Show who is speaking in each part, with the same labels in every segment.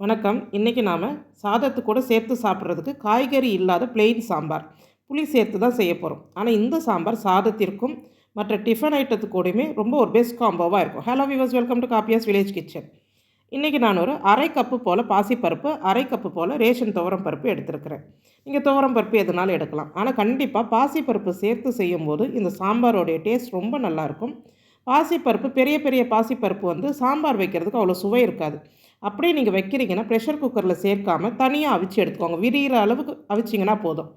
Speaker 1: வணக்கம். இன்றைக்கி நாம் சாதத்து கூட சேர்த்து சாப்பிட்றதுக்கு காய்கறி இல்லாத பிளெயின் சாம்பார் புளி சேர்த்து தான் செய்ய போகிறோம். ஆனால் இந்த சாம்பார் சாதத்திற்கும் மற்ற டிஃபன் ஐட்டத்துக்கு கூடயுமே ரொம்ப ஒரு பெஸ்ட் காம்போவாக இருக்கும். Hello viewers, welcome to காப்பியாஸ் village kitchen. இன்றைக்கி நான் ஒரு அரை கப்பு போல் பாசிப்பருப்பு, அரை கப்பு போல் ரேஷன் துவரம் பருப்பு எடுத்துருக்கிறேன். நீங்கள் துவரம் பருப்பு எதுனாலும் எடுக்கலாம். ஆனால் கண்டிப்பாக பாசிப்பருப்பு சேர்த்து செய்யும்போது இந்த சாம்பாரோடைய டேஸ்ட் ரொம்ப நல்லாயிருக்கும். பாசிப்பருப்பு பெரிய பெரிய பாசிப்பருப்பு சாம்பார் வைக்கிறதுக்கு அவ்வளோ சுவை இருக்காது. அப்படியே நீங்கள் வைக்கிறீங்கன்னா ப்ரெஷர் குக்கரில் சேர்க்காமல் தனியாக அவிச்சு எடுத்துக்கோங்க. விரிகிற அளவுக்கு அவிச்சிங்கன்னா போதும்.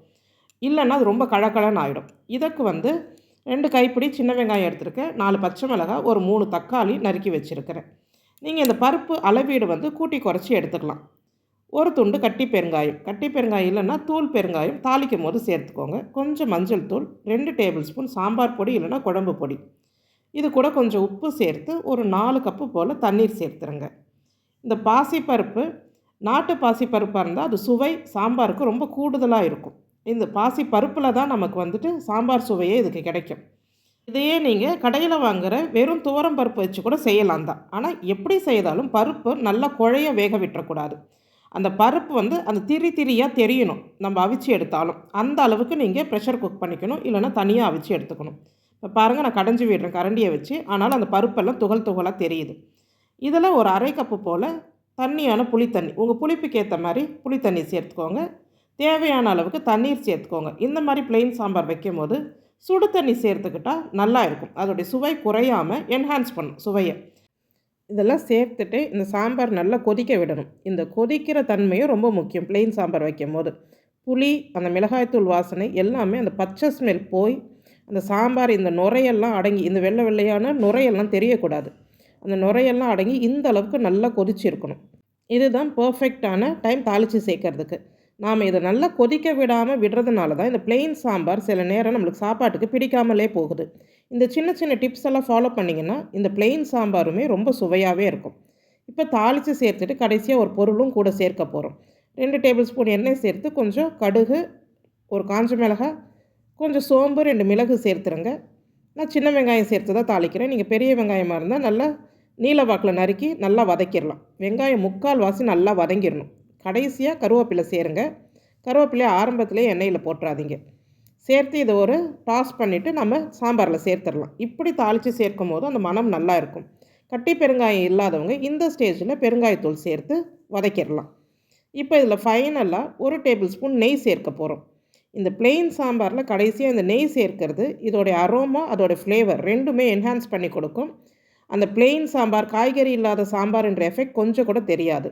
Speaker 1: இல்லைன்னா அது ரொம்ப கழக்கழன்னு ஆகிடும். இதற்கு 2 கைப்பிடி சின்ன வெங்காயம் எடுத்துருக்கேன், 4 பச்சை மிளகாய், ஒரு 3 தக்காளி நறுக்கி வச்சுருக்கிறேன். நீங்கள் இந்த பருப்பு அளவீடு கூட்டி குறைச்சி எடுத்துக்கலாம். ஒரு துண்டு கட்டி பெருங்காயம், கட்டி பெருங்காயம் இல்லைன்னா தூள் பெருங்காயம் தாளிக்கும் போது சேர்த்துக்கோங்க. கொஞ்சம் மஞ்சள் தூள், 2 டேபிள் ஸ்பூன் சாம்பார் பொடி இல்லைன்னா குழம்பு பொடி. இது கூட கொஞ்சம் உப்பு சேர்த்து ஒரு 4 கப்பு போல் தண்ணீர் சேர்த்துருங்க. இந்த பாசிப்பருப்பு நாட்டு பாசிப்பருப்பாக இருந்தால் அது சுவை சாம்பாருக்கு ரொம்ப கூடுதலாக இருக்கும். இந்த பாசிப்பருப்பில் தான் நமக்கு சாம்பார் சுவையே இதுக்கு கிடைக்கும். இதையே நீங்கள் கடையில் வாங்குகிற வெறும் துவரம் பருப்பு வச்சு கூட செய்யலாம் தான். ஆனால் எப்படி செய்தாலும் பருப்பு நல்லா குழைய வேக விட்டுறக்கூடாது. அந்த பருப்பு அந்த திரியாக தெரியணும். நம்ம அவிச்சு எடுத்தாலும் அந்த அளவுக்கு நீங்கள் ப்ரெஷர் குக் பண்ணிக்கணும், இல்லைன்னா தனியாக அவிச்சு எடுத்துக்கணும். இப்போ பாருங்கள், நான் கடைஞ்சி விடுறேன் கரண்டியை வச்சு. ஆனால் அந்த பருப்பெல்லாம் துகள் துகளாக தெரியுது. இதில் ஒரு அரை கப்பு போல் தண்ணியான புளித்தண்ணி, உங்கள் புளிப்புக்கு ஏற்ற மாதிரி புளித்தண்ணி சேர்த்துக்கோங்க. தேவையான அளவுக்கு தண்ணீர் சேர்த்துக்கோங்க. இந்த மாதிரி பிளெயின் சாம்பார் வைக்கும் போது சுடு தண்ணி சேர்த்துக்கிட்டால் நல்லா இருக்கும். அதோடைய சுவை குறையாமல் என்ஹான்ஸ் பண்ணும் சுவையை. இதெல்லாம் சேர்த்துட்டு இந்த சாம்பார் நல்லா கொதிக்க விடணும். இந்த கொதிக்கிற தன்மையும் ரொம்ப முக்கியம். பிளெயின் சாம்பார் வைக்கும் போது புளி, அந்த மிளகாய்த்தூள் வாசனை எல்லாமே அந்த பச்சை ஸ்மெல் போய் அந்த சாம்பார் இந்த நுரையெல்லாம் அடங்கி, இந்த வெள்ளை வெள்ளையான நுரையெல்லாம் தெரியக்கூடாது. அந்த நுரையெல்லாம் அடங்கி இந்த அளவுக்கு நல்லா கொதிச்சிருக்கணும். இதுதான் பர்ஃபெக்டான டைம் தாளித்து சேர்க்கறதுக்கு. நாம் இதை நல்லா கொதிக்க விடாமல் விடுறதுனால தான் இந்த பிளெயின் சாம்பார் சில நேரம் நம்மளுக்கு சாப்பாட்டுக்கு பிடிக்காமலே போகுது. இந்த சின்ன சின்ன டிப்ஸ் எல்லாம் ஃபாலோ பண்ணிங்கன்னா இந்த பிளெயின் சாம்பாருமே ரொம்ப சுவையாகவே இருக்கும். இப்போ தாளித்து சேர்த்துட்டு கடைசியாக ஒரு பொருளும் கூட சேர்க்க போகிறோம். 2 டேபிள் ஸ்பூன் எண்ணெய் சேர்த்து கொஞ்சம் கடுகு, ஒரு காஞ்ச மிளகாய், கொஞ்சம் சோம்பு, 2 மிளகு சேர்த்துருங்க. நான் சின்ன வெங்காயம் சேர்த்து தான் தாளிக்கிறேன். நீங்கள் பெரிய வெங்காயமாக இருந்தால் நல்லா நீல வாக்கில் நறுக்கி நல்லா வதக்கிடலாம். வெங்காயம் 3/4 வாசி நல்லா வதங்கிடணும். கடைசியாக கருவேப்பிலை சேருங்க. கருவேப்பிலையை ஆரம்பத்திலே எண்ணெயில் போட்டுறாதீங்க. சேர்த்து இதை ஒரு டாஸ் பண்ணிவிட்டு நம்ம சாம்பாரில் சேர்த்துடலாம். இப்படி தாளித்து சேர்க்கும் போது அந்த மனம் நல்லா இருக்கும். கட்டி பெருங்காயம் இல்லாதவங்க இந்த ஸ்டேஜில் பெருங்காயத்தூள் சேர்த்து வதக்கிடலாம். இப்போ இதில் ஃபைனலாக 1 டேபிள் ஸ்பூன் நெய் சேர்க்க போகிறோம். இந்த பிளெயின் சாம்பாரில் கடைசியாக இந்த நெய் சேர்க்கிறது இதோடைய அரோமா, அதோடய ஃப்ளேவர் ரெண்டுமே என்ஹான்ஸ் பண்ணி கொடுக்கும். அந்த பிளெயின் சாம்பார், காய்கறி இல்லாத சாம்பார்ன்ற எஃபெக்ட் கொஞ்சம் கூட தெரியாது.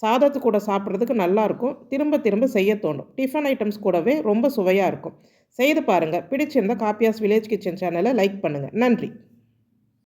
Speaker 1: சாதத்து கூட சாப்பிட்றதுக்கு நல்லாயிருக்கும். திரும்ப திரும்ப செய்ய தோணும். டிஃபன் ஐட்டம்ஸ் கூடவே ரொம்ப சுவையாக இருக்கும். செய்து பாருங்கள். பிடிச்சிருந்தால் காப்பியாஸ் வில்லேஜ் கிச்சன் சேனலை லைக் பண்ணுங்கள். நன்றி.